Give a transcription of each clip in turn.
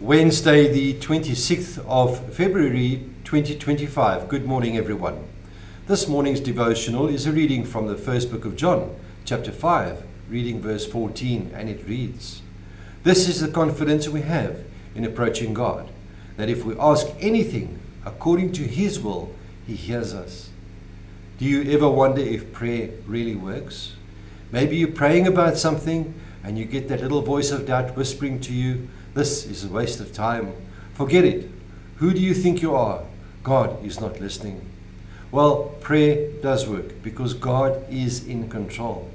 Wednesday, the 26th of February 2025. Good morning, everyone. This morning's devotional is a reading from the first book of John, chapter 5, reading verse 14, and it reads, "This is the confidence we have in approaching God, that if we ask anything according to His will, He hears us." Do you ever wonder if prayer really works? Maybe you're praying about something and you get that little voice of doubt whispering to you, "This is a waste of time. Forget it. Who do you think you are? God is not listening." Well, prayer does work because God is in control.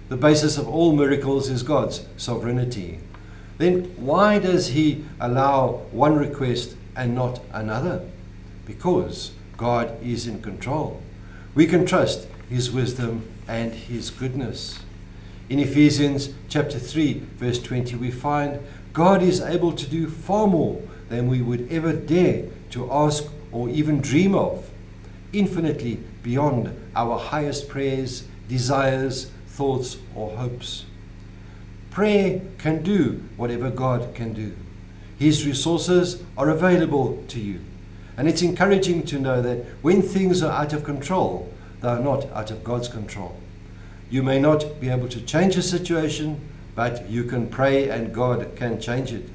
The basis of all miracles is God's sovereignty. Then why does He allow one request and not another? Because God is in control. We can trust His wisdom and His goodness. In Ephesians chapter 3, verse 20, we find God is able to do far more than we would ever dare to ask or even dream of, infinitely beyond our highest prayers, desires, thoughts, or hopes. Prayer can do whatever God can do. His resources are available to you. And it's encouraging to know that when things are out of control, they are not out of God's control. You may not be able to change a situation, but you can pray and God can change it.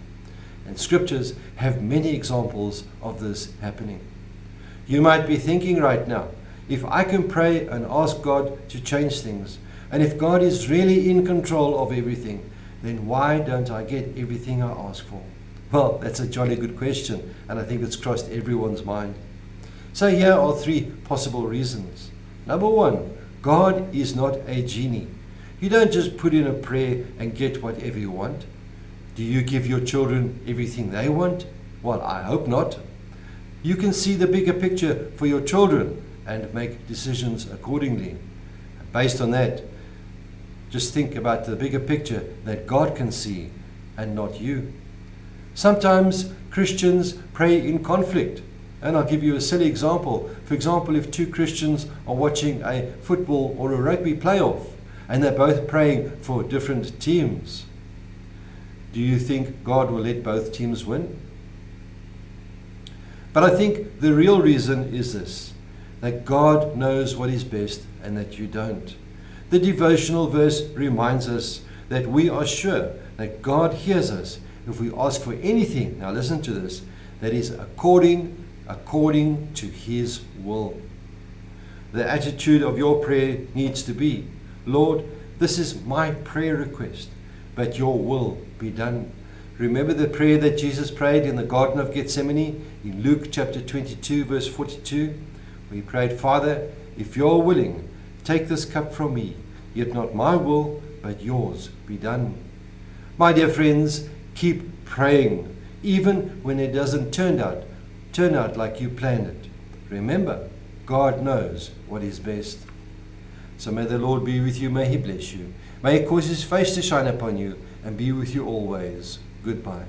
And scriptures have many examples of this happening. You might be thinking right now, if I can pray and ask God to change things, and if God is really in control of everything, then why don't I get everything I ask for? Well, that's a jolly good question, and I think it's crossed everyone's mind. So here are three possible reasons. Number one, God is not a genie. You don't just put in a prayer and get whatever you want. Do you give your children everything they want? Well, I hope not. You can see the bigger picture for your children and make decisions accordingly. Based on that, just think about the bigger picture that God can see and not you. Sometimes Christians pray in conflict. And I'll give you a silly example. For example, if two Christians are watching a football or a rugby playoff and they're both praying for different teams, do you think God will let both teams win? But I think the real reason is this, that God knows what is best and that you don't. The devotional verse reminds us that we are sure that God hears us if we ask for anything, now listen to this, that is according to His will. The attitude of your prayer needs to be, "Lord, this is my prayer request, but your will be done." Remember the prayer that Jesus prayed in the Garden of Gethsemane in Luke chapter 22, verse 42? We prayed, "Father, if you're willing, take this cup from me, yet not my will, but yours be done." My dear friends, keep praying, even when it doesn't turn out like you planned it. Remember, God knows what is best. So may the Lord be with you, may He bless you. May He cause His face to shine upon you and be with you always. Goodbye.